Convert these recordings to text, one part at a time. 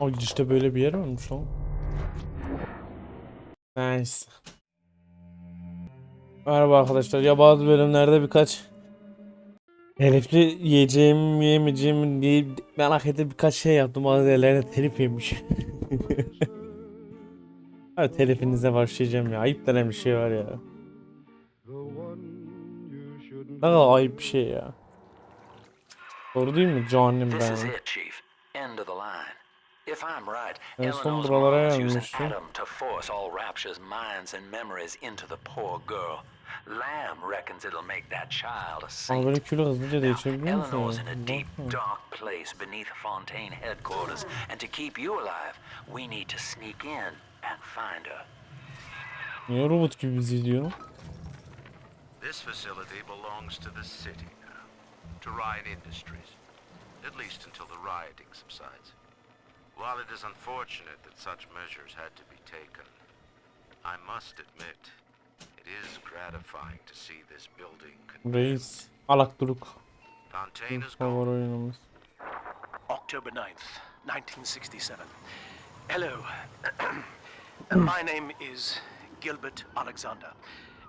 O işte böyle bir yer varmış lan. Nice. Merhaba arkadaşlar. Ya bazı bölümlerde birkaç telifli yiyeceğim, yemeyeceğim diye merak edip birkaç şey yaptım. Bazı yerlerde telif yemiş. Hadi telifinize başlayacağım ya. Ayıp denen bir şey var ya. Ne kadar ayıp bir şey ya. Doğru değil mi canım This is benim? it, Chief. End of the line. If I'm right, En son Eleanor's buralara mom is using gelmişti. Adam to force all Rapture's minds and memories into the poor girl. Lamb reckons it'll make that child a Ama böyle saint. kilo hızlıca Now, değişebiliyor Eleanor's musun? in a deep, Bakma. dark place beneath Fontaine headquarters, and to keep you alive, we need to sneak in and find her. Niye robot gibi bizi izliyor? This facility belongs to the city now, to Ryan Industries, at least until the rioting subsides. While it is unfortunate that such measures had to be taken, I must admit, it is gratifying to see this building condemned. Reis. Alakturuk. Fontaine is Favori gone. oyunumuz. October 9th, 1967. Hello. My name is Gilbert Alexander.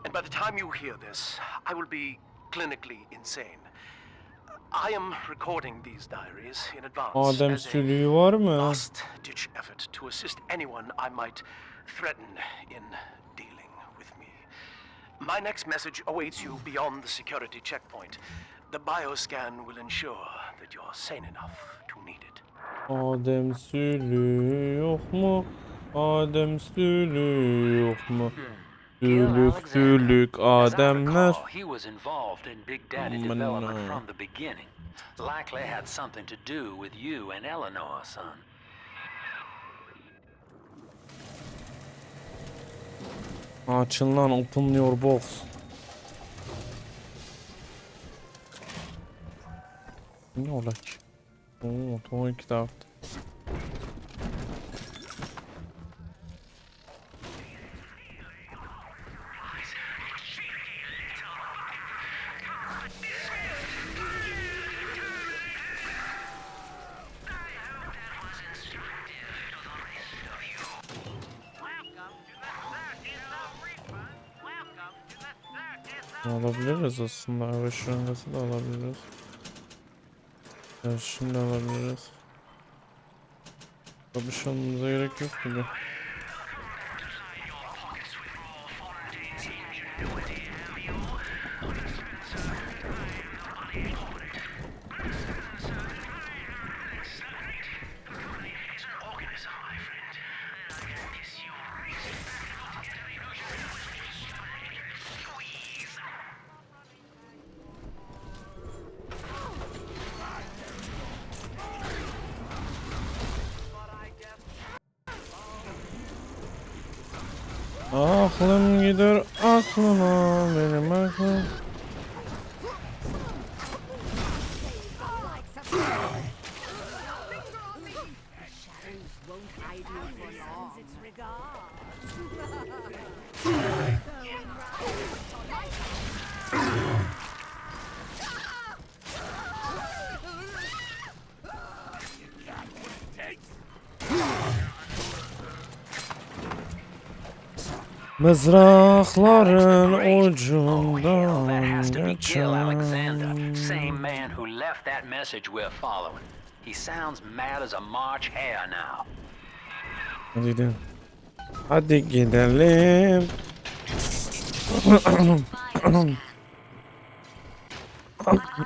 And by the time you hear this, I will be clinically insane. I am recording these diaries in advance Adem as a sülüğü var mı? last-ditch effort to assist anyone I might threaten in dealing with me. My next message awaits you beyond the security checkpoint. The bioscan will ensure that you're sane enough to need it. Adem sülüğü yok mu? Adem sülüğü yok mu? Gil Sülük Alexander. sülük As I Ademler. recall, he was involved in Big Daddy Aman development ha. from the beginning. Likely had something to do with you and Eleanor, son. Açın lan, open your box. Ne olay ki? Oo, toy kitap. Alabiliriz aslında. Hava şırıngası da alabiliriz. Evet, şimdi alabiliriz. Bir şey almamıza gerek yok gibi. Aklım gider aklıma, benim aklım. Mızrakların ucundan Gil Alexander, geçen. same man who left that message we're following. He sounds mad as a March hare now. Hadi gidelim. Hadi gidelim.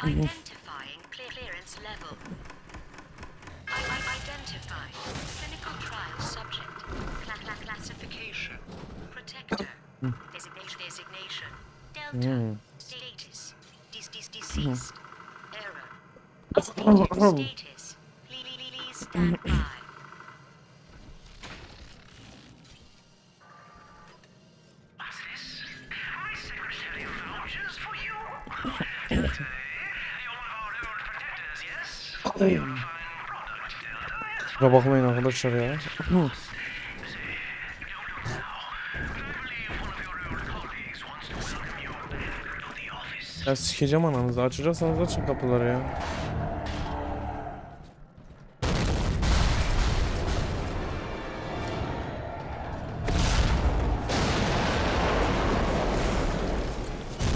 Identifying clearance level. Identify clinical trial subject. Classification. Protector. Designation. Delta. Status. Deceased. Error. Status. Please stand by. Kusura bakmayın arkadaşlar ya. Ya sikeceğim ananızı. Açacaksanız açın kapıları ya.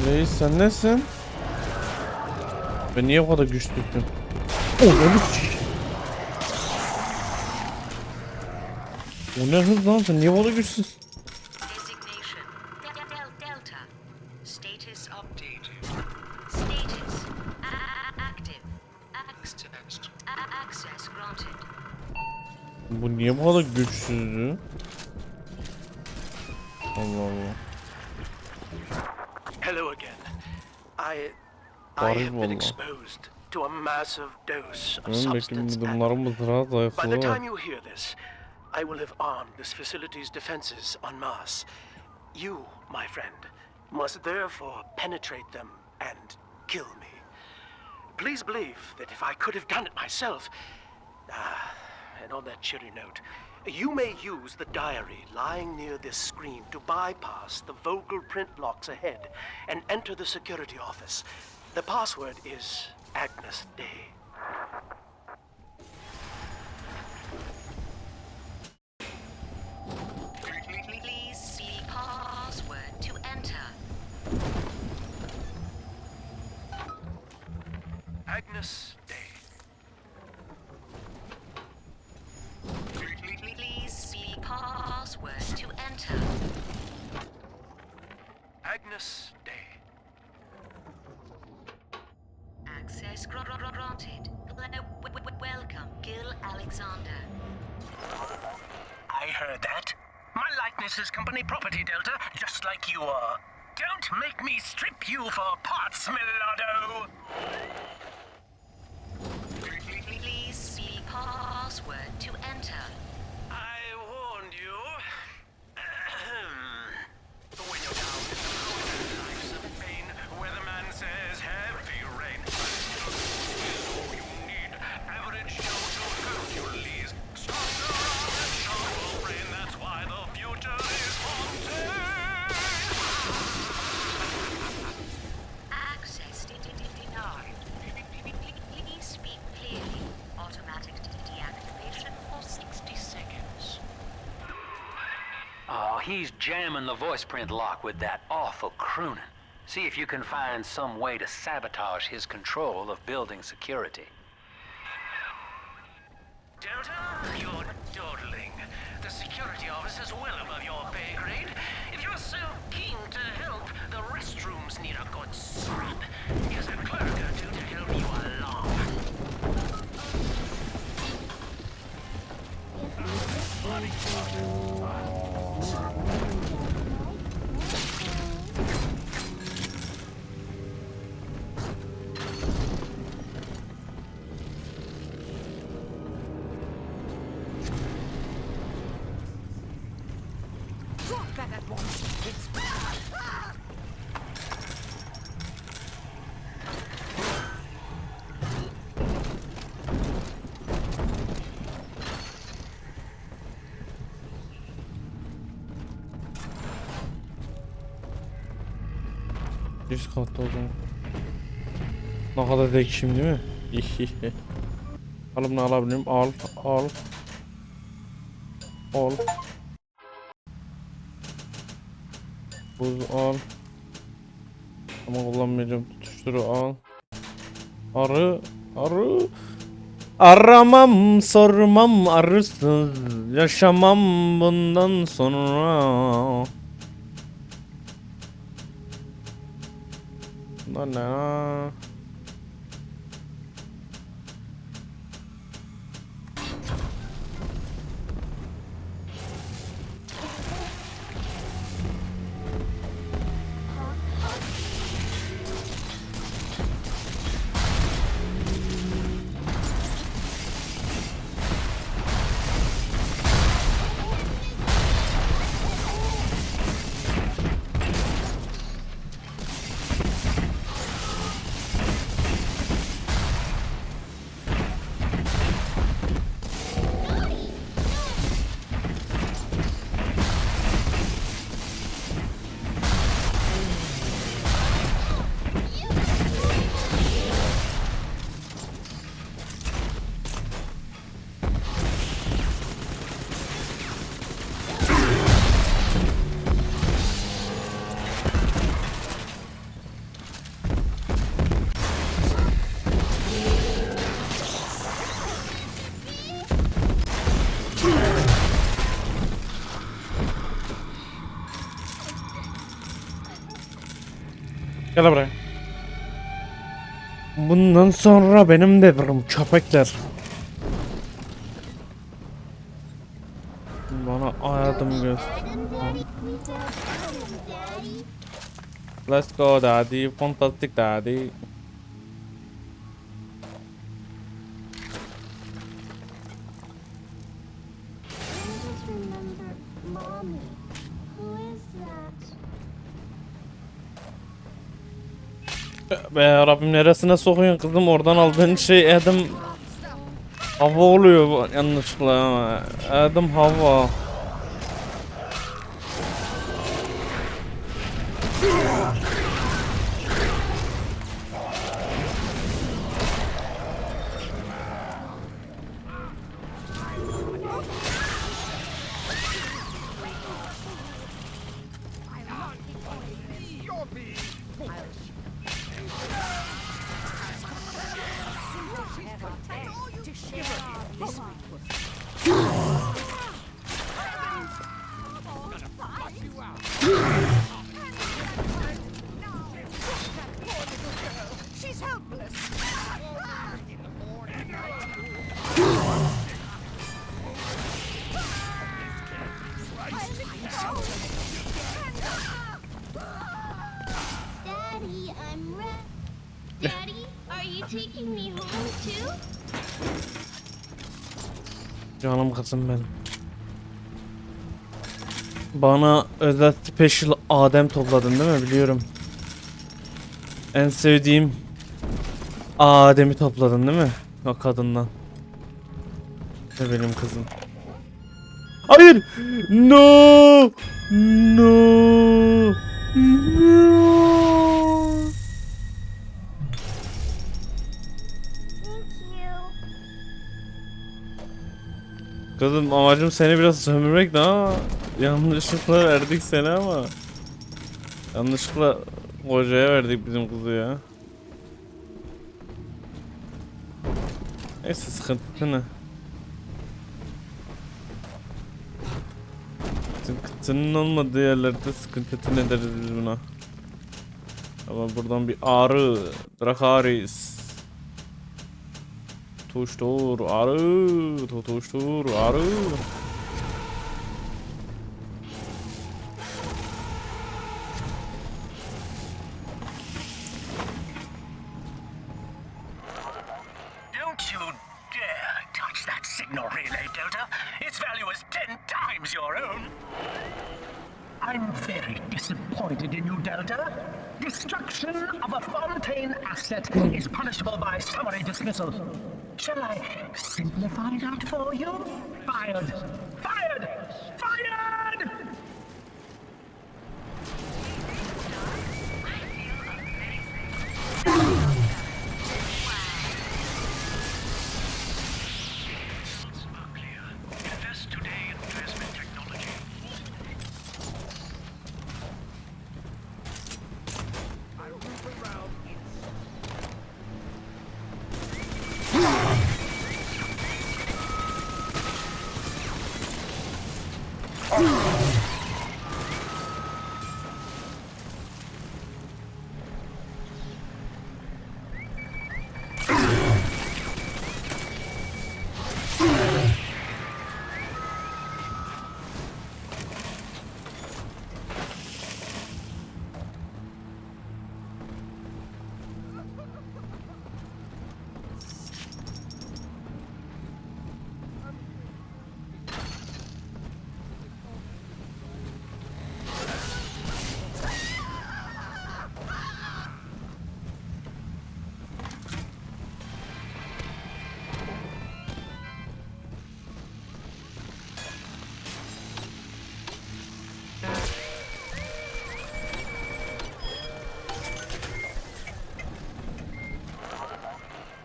Reis sen nesin? Ben niye bu kadar güçlüsün? Oh, o ne hız lan, sen niye bu kadar güçsüz? Designation Delta. Status updated. Status active. Access granted. Bu niye bu kadar güçsüzdü? Allah Allah. Hello again. I Garip have been valla. exposed to a massive dose of Benim substance. beklediğimlerim rahat By the zayıflığı var. time you hear this, I will have armed this facility's defenses en masse. You, my friend, must therefore penetrate them and kill me. Please believe that if I could have done it myself, and on that cheery note, you may use the diary lying near this screen to bypass the vocal print locks ahead and enter the security office. The password is Agnes Day. Please see password to enter. Agnes Day. Please see password to enter. Agnes Day. Access granted. Welcome, Gil Alexander. I heard that. My likeness is company property, Delta, just like you are. Don't make me strip you for parts, Milado! Please see password to enter. I warned you. When you're down in the cold life's of pain, where the man says heavy rain, all you need, average show to hurt your lees. Stronger arm and sharper brain, that's why the future is haunted. Access denied. Please speak clearly. Automatic deactivation for 60 seconds. Oh, he's jamming the voice print lock with that awful crooning. See if you can find some way to sabotage his control of building security. Delta, you're dawdling. The security office is well above your pay grade. If you're so keen to help, the restrooms need a good scrub. Here's a clerk or two to help you along. Üst katta o zaman. Ne kadar zekiyim değil mi? Alımını alabilirim. Al. Buz al. Ama kullanmayacağım. Tutuşturu al. Arı. Aramam, sormam, arısız yaşamam bundan sonra. Ne? Gel buraya. Bundan sonra benim devrim köpekler. Bana hayatımı göster. Let's go daddy, fantastic daddy. Be Rabbim, neresine sokuyorsun kızım? Oradan aldığın şey Adam hava oluyor yanlışlıkla ama. Adam hava. Daddy, Daddy, are you taking me home too? Canım kızım benim. Bana özel special Adem topladın değil mi? Biliyorum. En sevdiğim Adem'i topladın değil mi? O kadından. Ve benim kızım. Hayır! No! No! No! Thank you. Kızım, amacım seni biraz sömürmekti ama yanlışlıkla verdik seni ama. Yanlışlıkla kocaya verdik bizim kızı ya. Neyse, sıkıntı ne? Sıkıntının olmadığı yerlerde sıkıntı ne deriz biz buna. Ama buradan bir ağrı, Drakaris. Tuştur, arı, tutuştur, arı. Don't you dare touch that signal relay, Delta. Its value is 10 times your own. I'm very disappointed in you, Delta. Destruction of a Fontaine asset is punishable by summary dismissal. Shall I simplify that for you? Fired! Fired! Fired! Invest today in plasmid technology.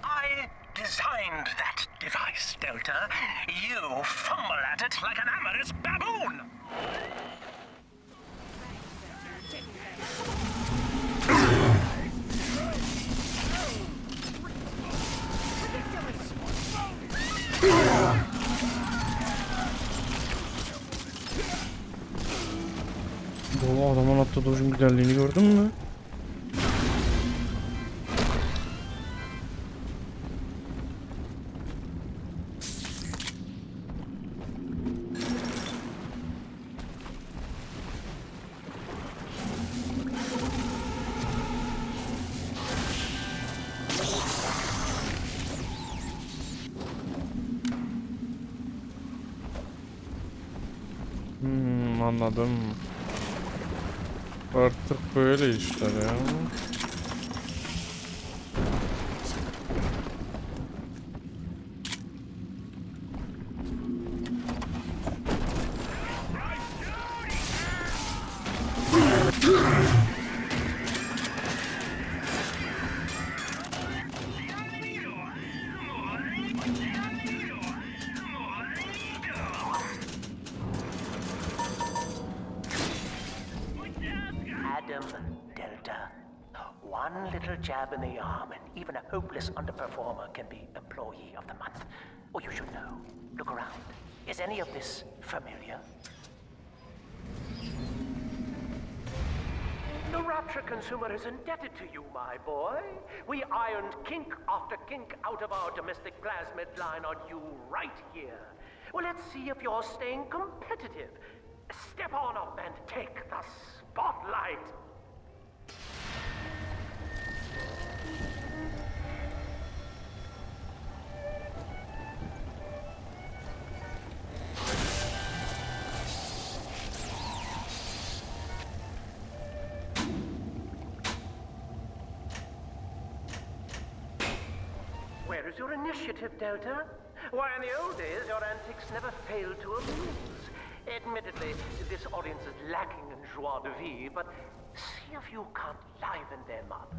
I designed that device, Delta. You fumble at it like an amorous baboon. Bu adamın attığı dojun güzelliğini gördün mü? Anladım. Artık böyle işler ya. Adam Delta. One little jab in the arm, and even a hopeless underperformer can be Employee of the Month. Or you should know. Look around. Is any of this familiar? The Rapture consumer is indebted to you, my boy. We ironed kink after kink out of our domestic plasmid line on you right here. Well, let's see if you're staying competitive. Step on up and take the spotlight. Where is your initiative, Delta? Why, in the old days, your antics never failed to amuse. Admittedly, this audience is lacking in joie de vivre, but see if you can't liven them up.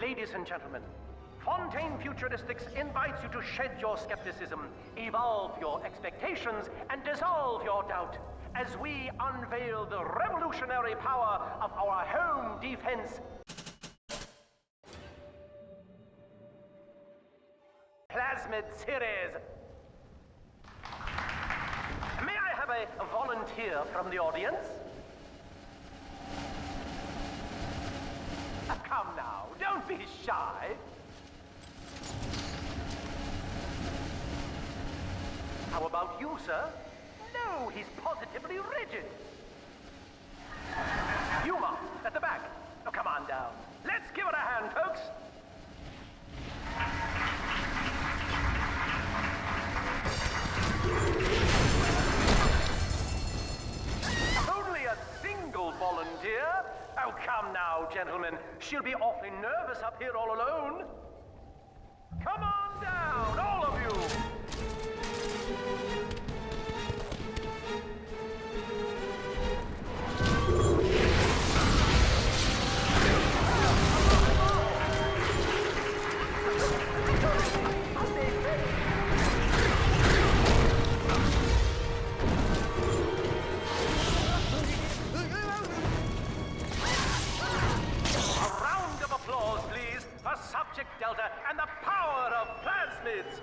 Ladies and gentlemen, Fontaine Futuristics invites you to shed your skepticism, evolve your expectations, and dissolve your doubt as we unveil the revolutionary power of our home defense. Plasmid series. May I have a volunteer from the audience? Come now, don't be shy. How about you, sir? No, he's positively rigid. Yuma, at the back. Oh, come on down. Let's give it a hand, folks. Only a single volunteer? Oh, come now, gentlemen. She'll be awfully nervous up here all alone. Come on down, all of you. Subject Delta and the power of plasmids!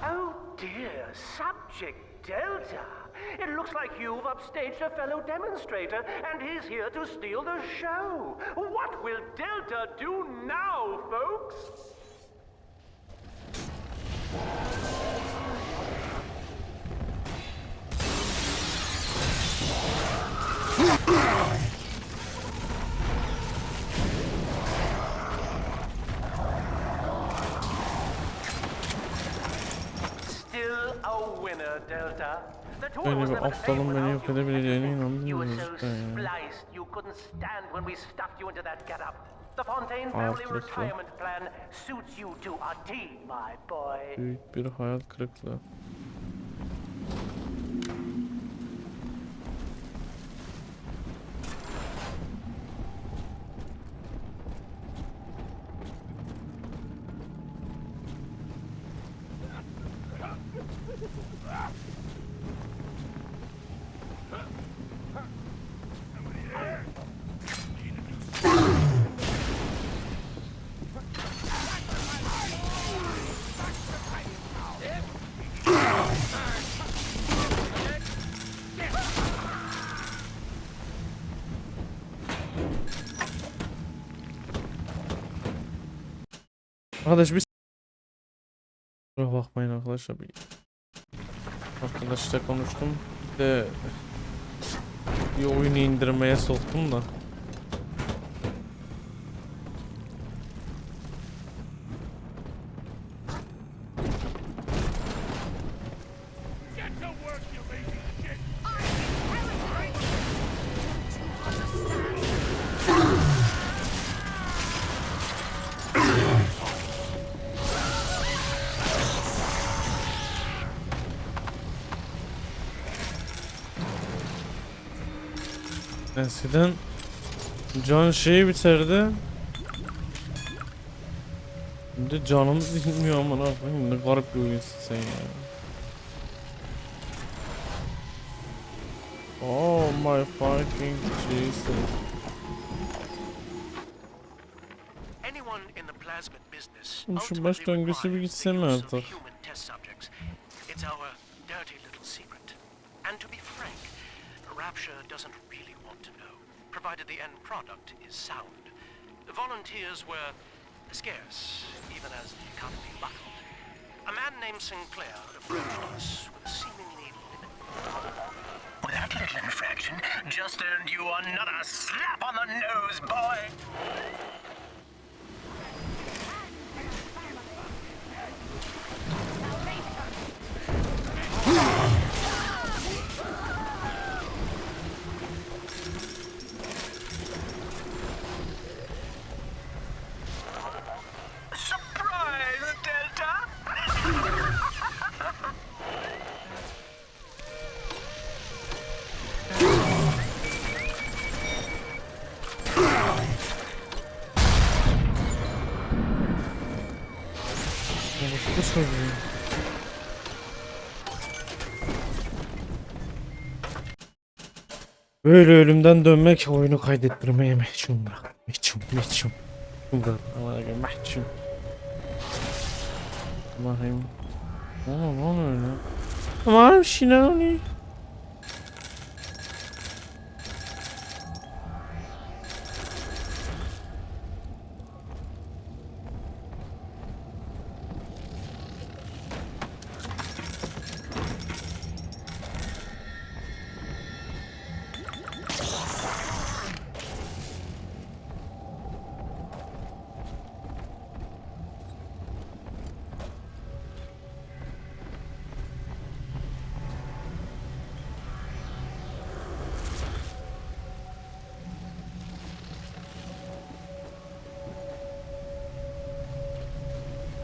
Oh dear, Subject Delta! It looks like you've upstaged a fellow demonstrator, and he's here to steal the show! What will Delta do now, folks? Still a winner, Delta. The tour was Böyle bir never the same aptalın beni yok without you. edebileceğine You inanmıyorum were so cidden ya. spliced, you couldn't stand when we stuffed you into that getup. The Fontaine family Artık bu. retirement plan suits you to a T, my boy. Büyük bir hayal kırıklığı. Arkadaş bir kusura bakmayın arkadaşlar. Arkadaşla konuştum. Bir de bir oyunu indirmeye soktum da. Eskiden can şeyi biterdi. Şimdi canımız inmiyor aman abi. Ne garip bir oyunsun sen ya. Oh my fucking Jesus. Anyone in the plasmid business Şu baş döngüsü bir gitsin mi artık? human test subjects. It's our dirty little secret. And to be frank, Rapture doesn't really want to know, provided the end product is sound. The volunteers were scarce, even as the economy buckled. A man named Sinclair approached us with a seemingly Well, that little infraction just earned you another slap on the nose, boy! Surprise, Delta! Bu soruyor. Böyle ölümden dönmek oyunu kaydettirmeye mahkum bırak. Mahkum. Bırak. Mahkum. Bakayım. Lan öyle. Tamam Şinani.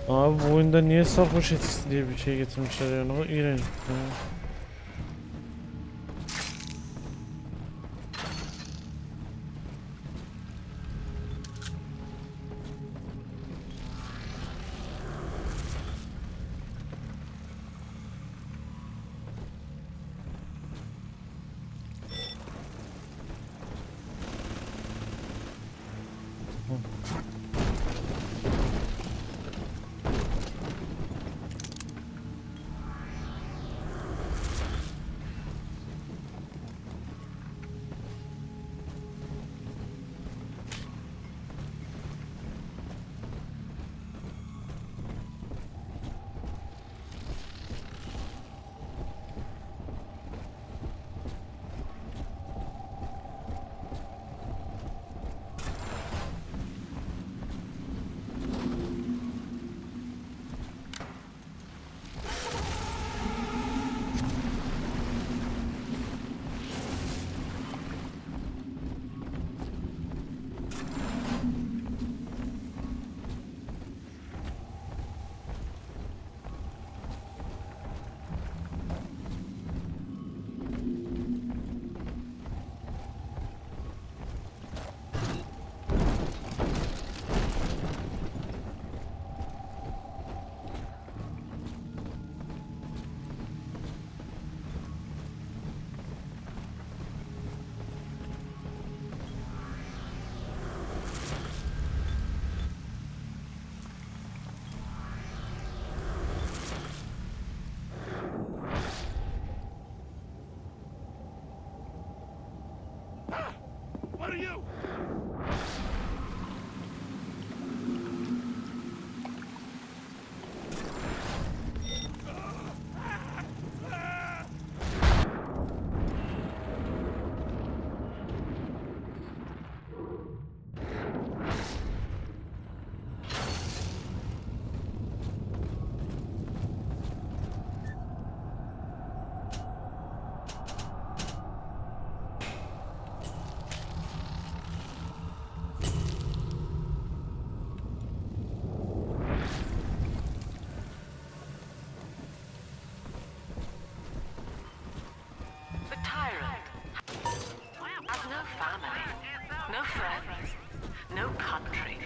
Abi bu oyunda niye sarhoş etkisi diye bir şey getirmişler yani, o iğrenç. What are you? tyrant has no family, no friends, no country,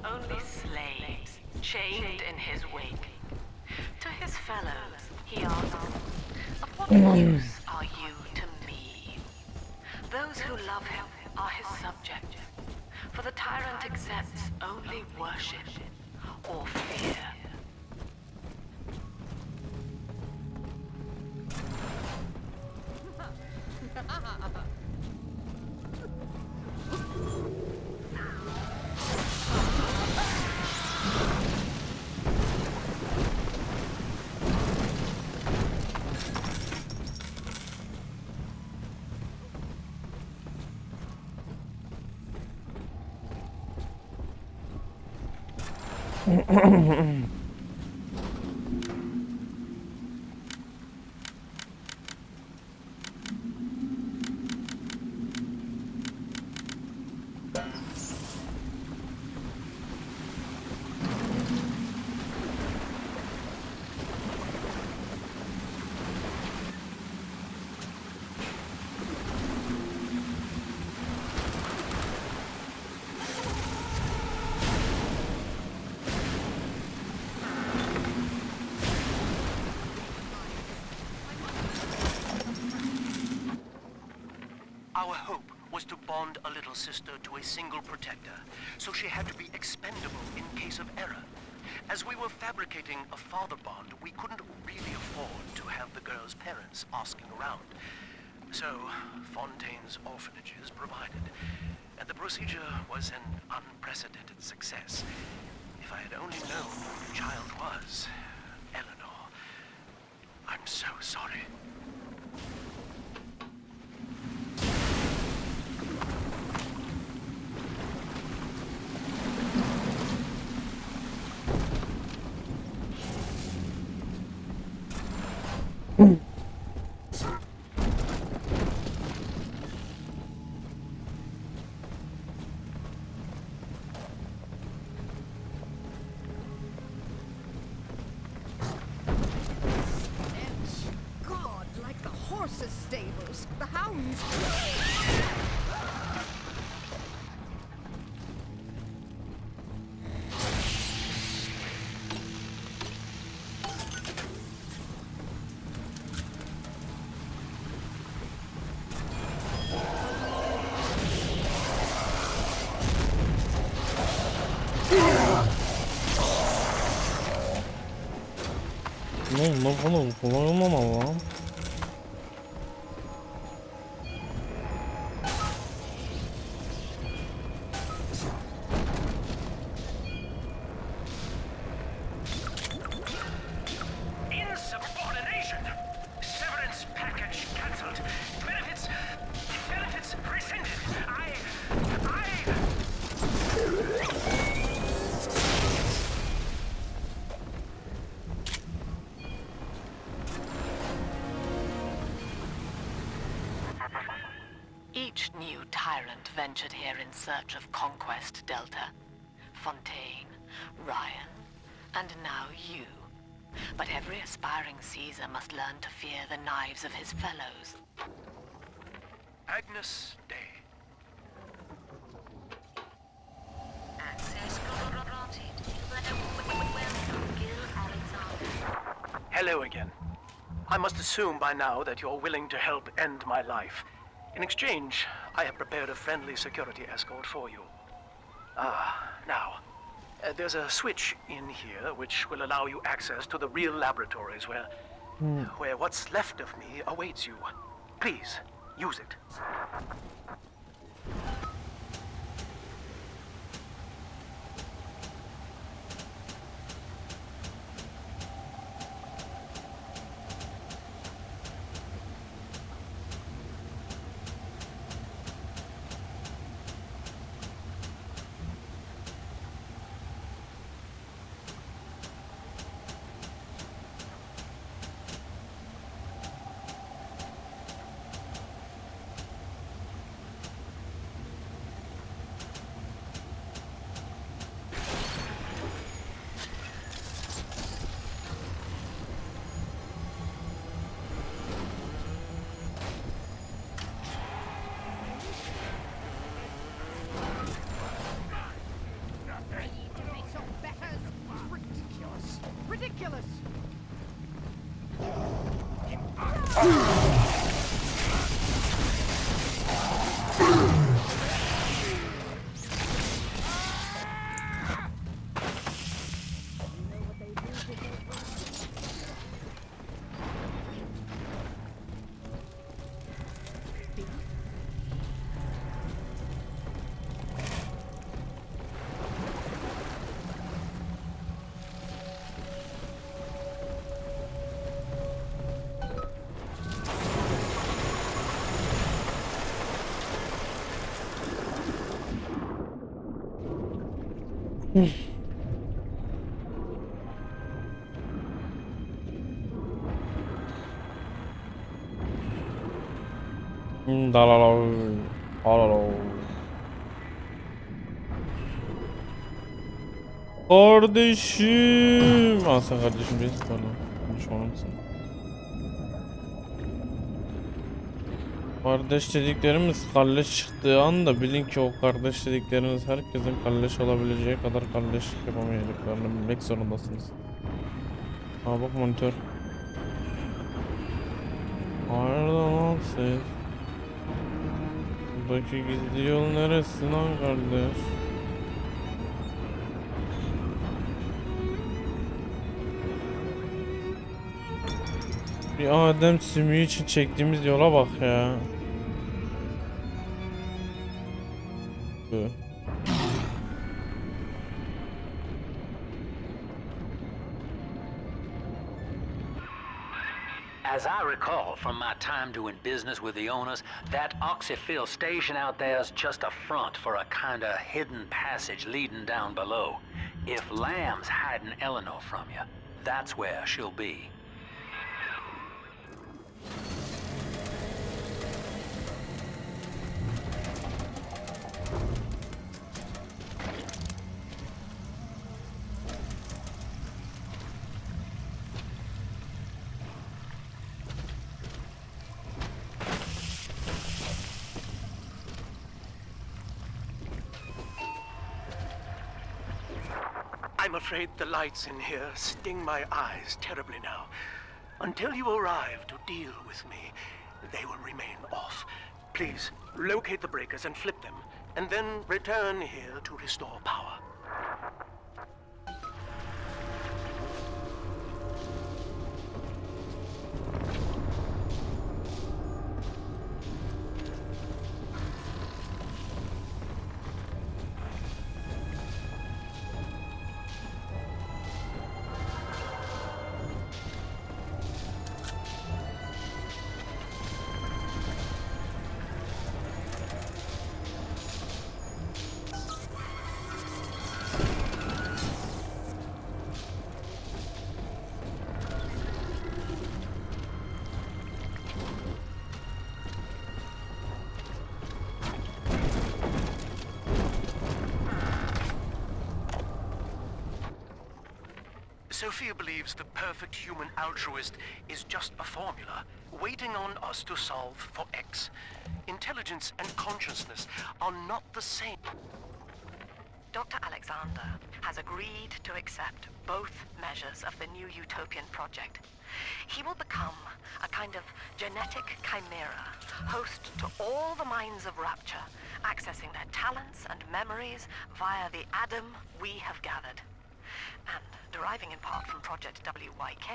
only slaves chained in his wake. To his fellows, he asks, "Of what use are you to me?" Those who love him are his subjects, for the tyrant accepts only worship or fear. Our hope was to bond a little sister to a single protector, so she had to be expendable in case of error. As we were fabricating a father bond, we couldn't really afford to have the girl's parents asking around. So, Fontaine's orphanages provided, and the procedure was an unprecedented success. If I had only known who the child was, Eleanor, I'm so sorry. God, like the horses' stables, the hounds. Oğlum kullanılmamalı lan. Insubordination! Severance package cancelled. Benefits rescinded. Each new tyrant ventured here in search of conquest, Delta. Fontaine, Ryan, and now you. But every aspiring Caesar must learn to fear the knives of his fellows. Agnes Day. Access granted. Welcome, Gil Alexander. Hello again. I must assume by now that you're willing to help end my life. In exchange, I have prepared a friendly security escort for you. Now, there's a switch in here which will allow you access to the real laboratories where what's left of me awaits you. Please, use it. Dalalo. Dalalo. Kardeşim. Aa, sen kardeşim değilsin pardon. Düşmanımsın. Kardeş dediklerimiz kalleş çıktığı anda bilin ki o kardeş dedikleriniz herkesin kalleş olabileceği kadar kalleşlik yapamayacaklarını bilmek zorundasınız. Aa bak monitör. Hayırdır lan siz? Buradaki gizli yol neresi lan kardeş? Bir Adem sümüğü için çektiğimiz yola bak ya. As I recall from my time doing business with the owners, that oxyfill station out there is just a front for a kind of hidden passage leading down below. If Lamb's hiding Eleanor from you, that's where she'll be. I'm afraid the lights in here sting my eyes terribly now. Until you arrive to deal with me, they will remain off. Please, locate the breakers and flip them, and then return here to restore power. Sophia believes the perfect human altruist is just a formula, waiting on us to solve for X. Intelligence and consciousness are not the same. Dr. Alexander has agreed to accept both measures of the new utopian project. He will become a kind of genetic chimera, host to all the minds of Rapture, accessing their talents and memories via the Adam we have gathered. And deriving in part from Project WYK.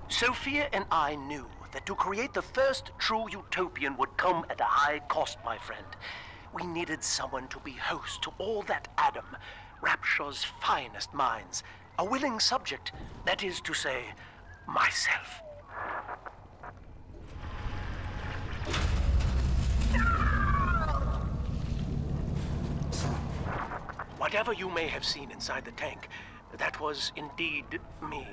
Sophia and I knew that to create the first true utopian would come at a high cost, my friend. We needed someone to be host to all that Adam, Rapture's finest minds. A willing subject, that is to say, myself. Whatever you may have seen inside the tank, that was indeed me.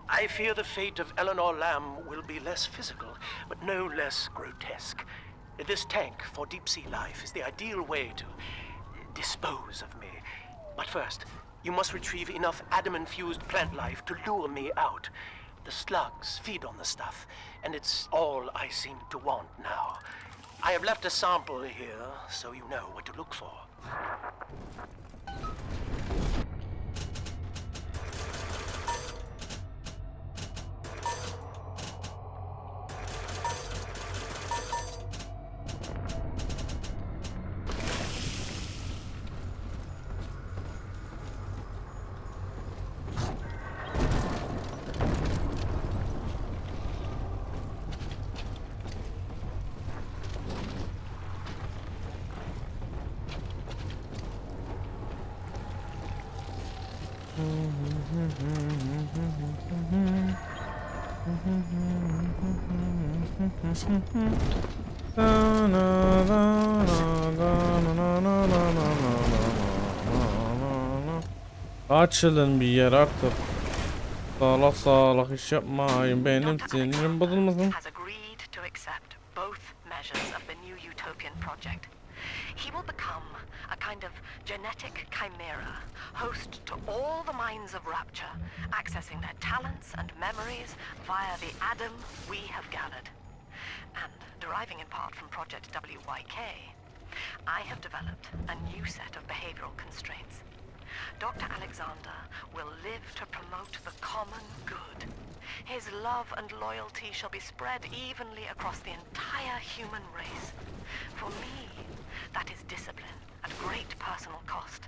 I fear the fate of Eleanor Lamb will be less physical, but no less grotesque. This tank for deep-sea life is the ideal way to dispose of me. But first, you must retrieve enough Adam-infused plant life to lure me out. The slugs feed on the stuff, and it's all I seem to want now. I have left a sample here, so you know what to look for. Açılın bir yer artık. Salak salak iş yapmayın, benim Dr. sinirim Alexander bozulmasın. has agreed to accept both measures of the new utopian project. He will become a kind of genetic chimera, host to all the minds of Rapture, accessing their talents and memories via the Adam we have gathered. And deriving in part from Project WYK, I have developed a new set of behavioral constraints. Dr. Alexander will live to promote the common good. His love and loyalty shall be spread evenly across the entire human race. For me, that is discipline at great personal cost.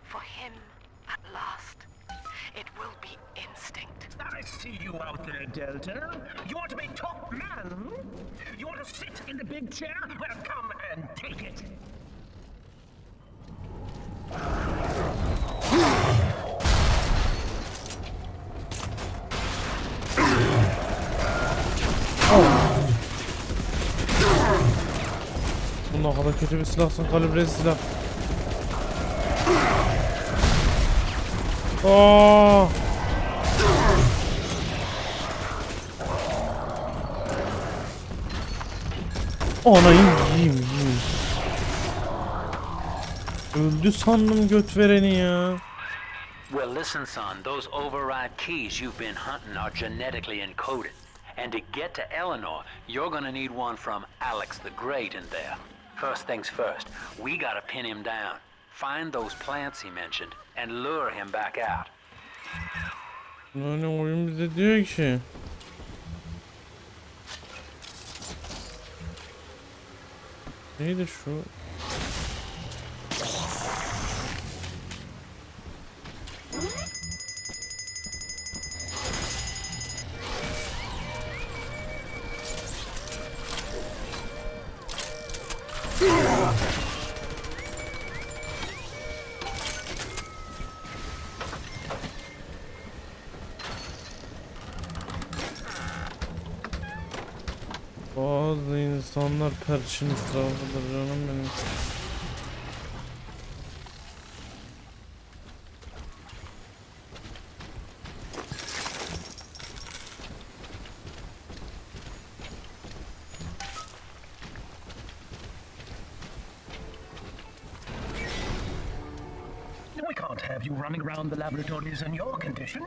For him, at last, it will be instinct. I see you out there, Delta. You want to be top man? You want to sit in the big chair? Well, come and take it. Bu ne kadar kötü bir silahsın, kalibre silah. Aa! Ana yiyeyim. Öldü sandım göt vereni ya. Well, listen, son, those override keys you've been hunting are genetically encoded. And to get to Eleanor, you're gonna need one from Alex the Great in there. First things first, we gotta pin him down. Find those plants he mentioned and lure him back out. Yani oyun bize diyor ki. Neydi şu? Bazı insanlar perçin israfıdır canım benim. We can't have you running around the laboratories in your condition.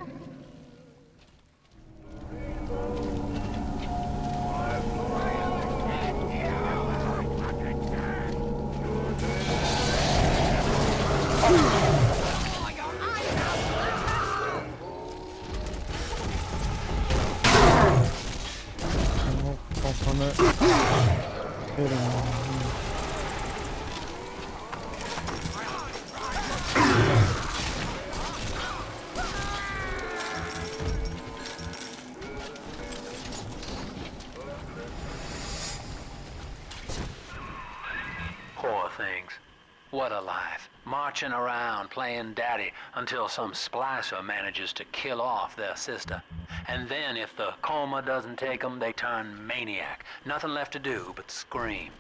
Kafanı verin. Poor things. What a life. Marching around playing daddy until some splicer manages to kill off their sister. And then if the coma doesn't take them, they turn maniac. Nothing left to do but scream.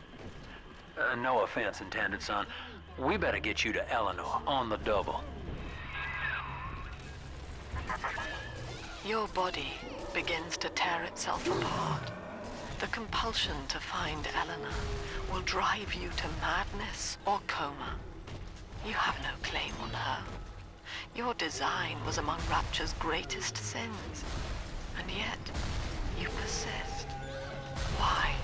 No offense intended, son. We better get you to Eleanor on the double. Your body begins to tear itself apart. The compulsion to find Eleanor will drive you to madness or coma. You have no claim on her. Your design was among Rapture's greatest sins. And yet, you persist. Why?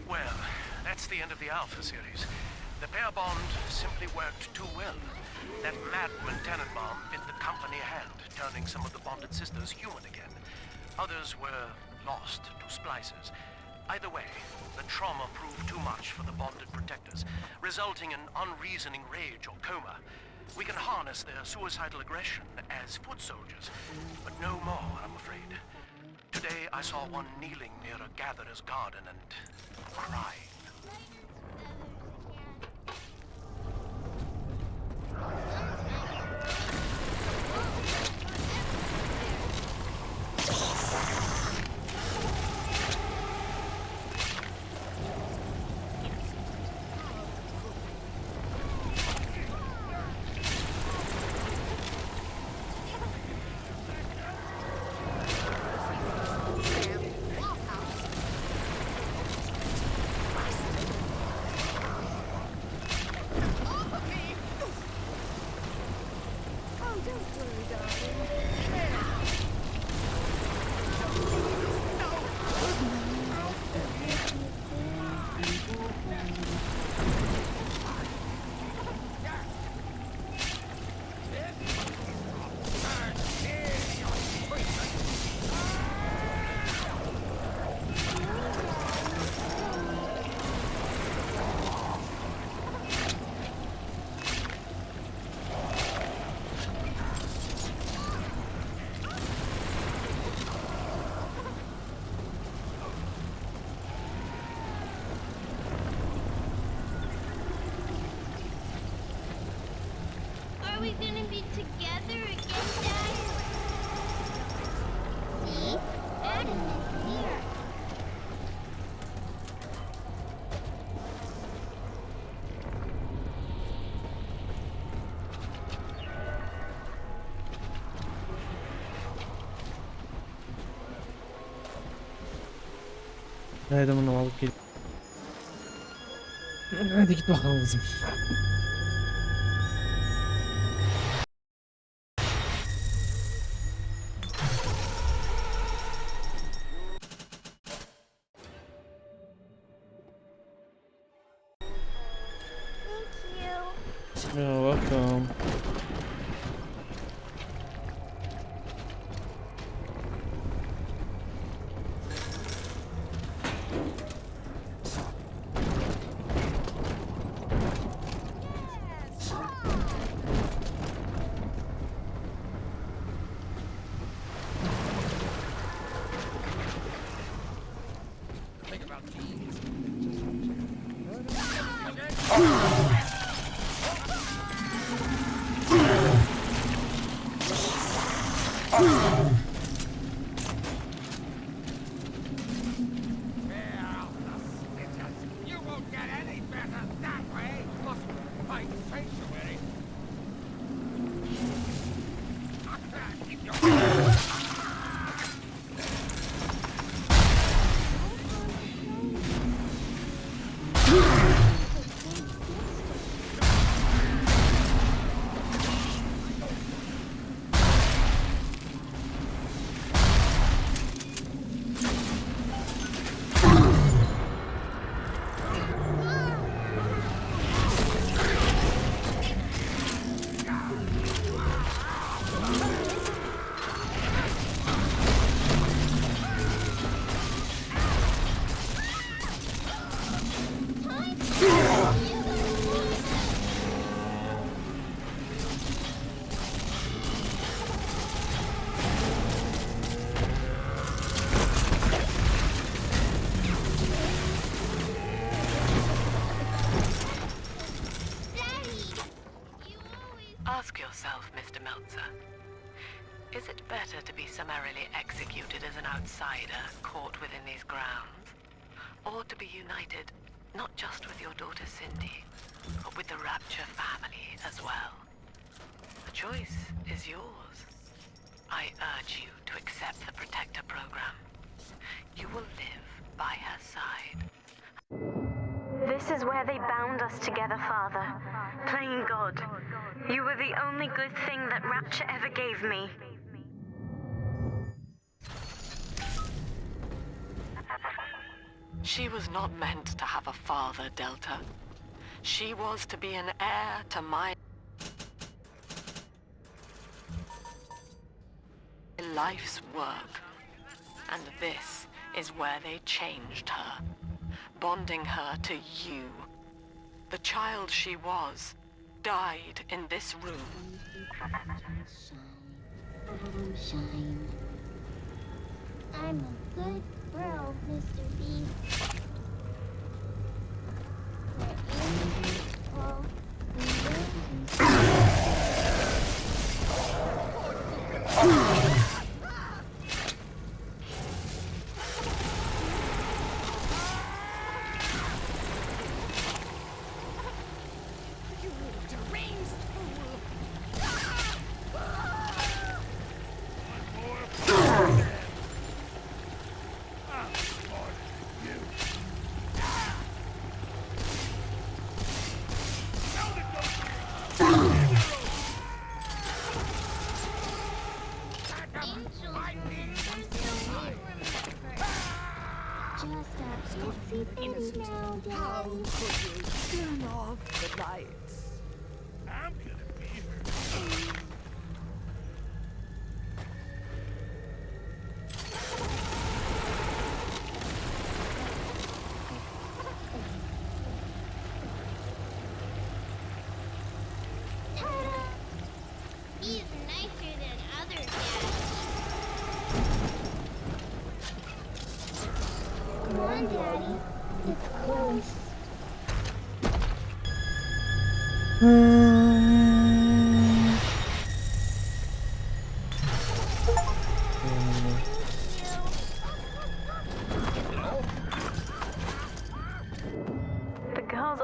Well, that's the end of the Alpha series. The pair bond simply worked too well. That madman Tannenbaum bit the company hand, turning some of the bonded sisters human again. Others were lost to splicers. Either way, the trauma proved too much for the bonded protectors, resulting in unreasoning rage or coma. We can harness their suicidal aggression as foot soldiers, but no more, I'm afraid. Today I saw one kneeling near a gatherer's garden and crying. be together again, Dad. See? Adam is here. Haydi bunu alıp gel. Hadi git bakalım kızım. Thank you. You're welcome. You won't get any better that way. Must find sanctuary. I can't keep your Ask yourself, Mr. Meltzer, is it better to be summarily executed as an outsider caught within these grounds, or to be united not just with your daughter Cindy, but with the Rapture family as well? The choice is yours. I urge you to accept the Protector program. You will live by her side. This is where they bound us together, Father. Playing God. You were the only good thing that Rapture ever gave me. She was not meant to have a father, Delta. She was to be an heir to my life's work. And this is where they changed her, bonding her to you. The child she was died in this room. Adam, shine. I'm a good girl, Mr. B. Where angels fall, and You deranged fool! How could you turn off the lights? I'm gonna be here. He's nicer than other dads. Come on, Daddy. It's close.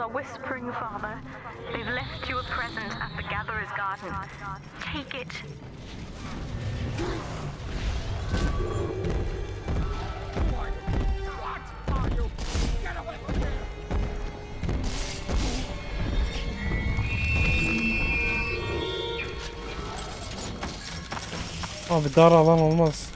are whispering, Father. They've left you a present at the Gatherer's Garden. Take it. What are you? Get away from here! Abi dar alan olmaz.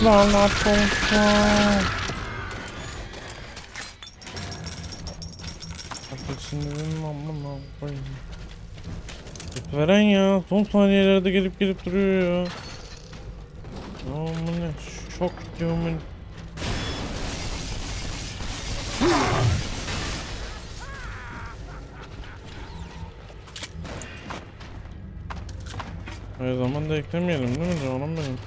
Lanet olsun. Artık sinirim amına koyayım. Veren ya son saniyelerde gelip duruyor ya. Amına şok diyorum. Her zaman da eklemeyelim değil mi canım benim?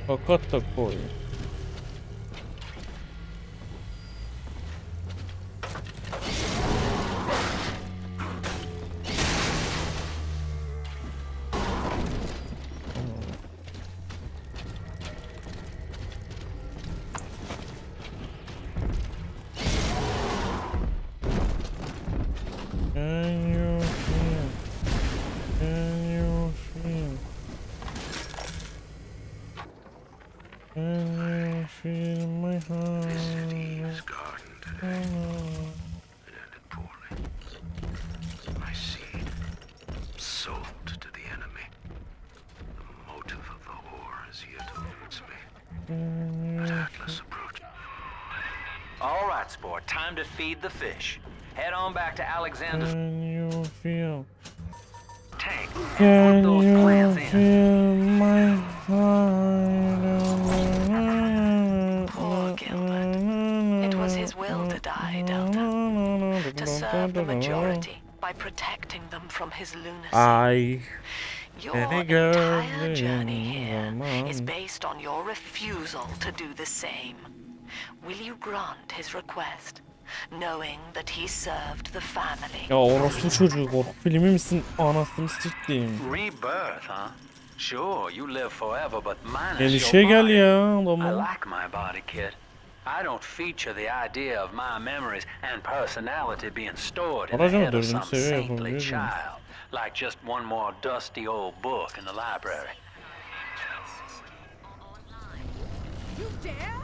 Fakat da koy. All right, sport. Time to feed the fish. Head on back to Alexander's Can you feel? tank and Can put those you plants in. feel my heart? Poor Gilbert. It was his will to die, Delta. To serve the majority by protecting them from his lunacy. I Your any girl entire journey here in is based on your refusal to do the same. Will you grant his request, knowing that he served the family? Ya orospu çocuğu korku filmi misin? Anasını sikeyim. Rebirth, huh? Sure, you live forever, but mine Gel is işe your gel body. ya I adamı. like my body, kid. I don't feature the idea of my memories and personality being stored in the Aracı mı head of dördüncü some seviye saintly yapabiliyoruz mu? child, like just one more dusty old book in the library. You dare?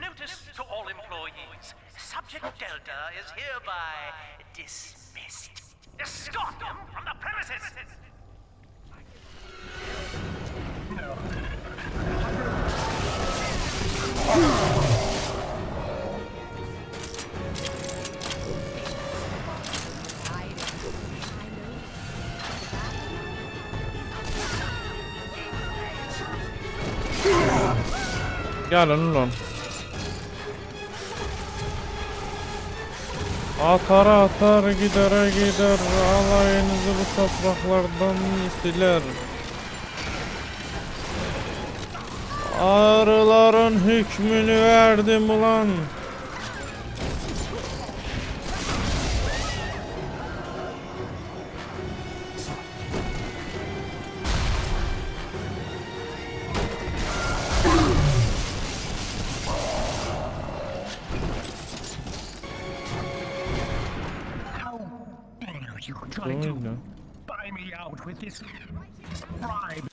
Notice to all employees. Subject Delta is hereby dismissed. Escort them from the premises! Gelin ulan. Atar gider alayınızı bu topraklardan siler. Arıların hükmünü verdim ulan. trying to muydu? buy me out with this bribe.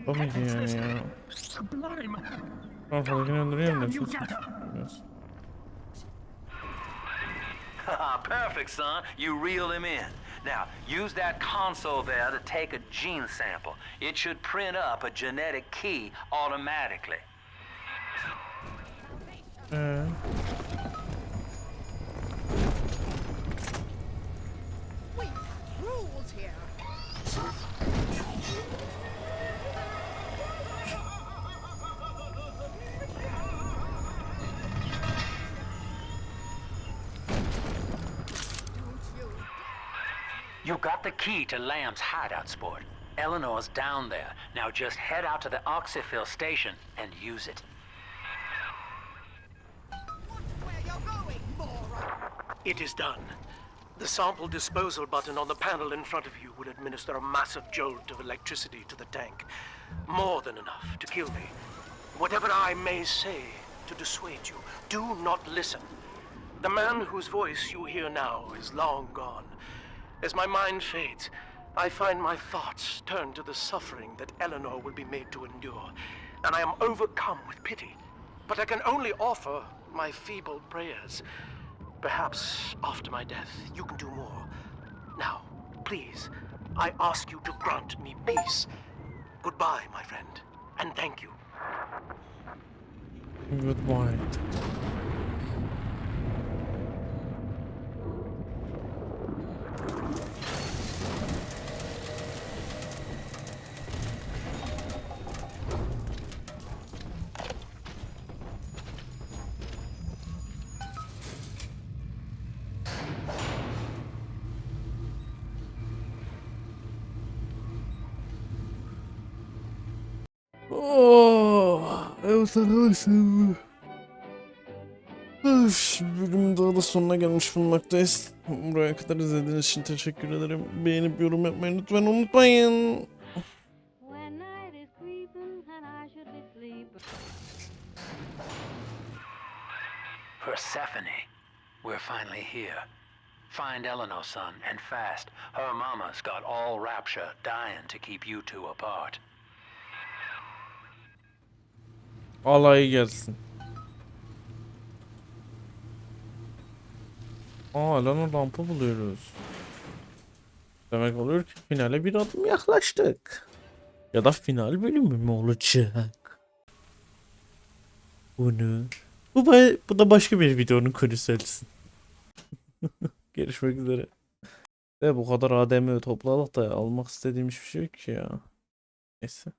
Bu muydu yani ya? Sublime. Ortadakini öldüreyim de Damn you, sus. Gator. Biraz. Perfect, son. You reel him in. Now, use that console there to take a gene sample. It should print up a genetic key automatically. We have rules here. You got the key to Lamb's hideout, sport. Eleanor's down there. Now just head out to the Oxyphil station and use it. Where you're going, moron? It is done. The sample disposal button on the panel in front of you will administer a massive jolt of electricity to the tank. More than enough to kill me. Whatever I may say to dissuade you, do not listen. The man whose voice you hear now is long gone. As my mind fades, I find my thoughts turn to the suffering that Eleanor will be made to endure, and I am overcome with pity. But I can only offer my feeble prayers. Perhaps after my death, you can do more. Now, please, I ask you to grant me peace. Goodbye, my friend, and thank you. Goodbye. Oh, evet arkadaşlar. Bölümün daha da sonuna gelmiş bulunmaktayız. Buraya kadar izlediğiniz için teşekkür ederim. Beğenip yorum yapmayı lütfen unutmayın. When night is creeping and I should be sleeping. Persephone, we're finally here. Find Eleanor, son, and fast. Her mama's got all rapture dying to keep you two apart. Alay gelsin. Lan rampa buluyoruz. Demek oluyor ki finale bir adım yaklaştık. Ya da final bölümü mü olacak? Bunu. Bu da başka bir videonun konusu olsun. Görüşmek üzere. Ve bu kadar ADM topladık da almak istediğim hiçbir şey yok ki ya. Neyse.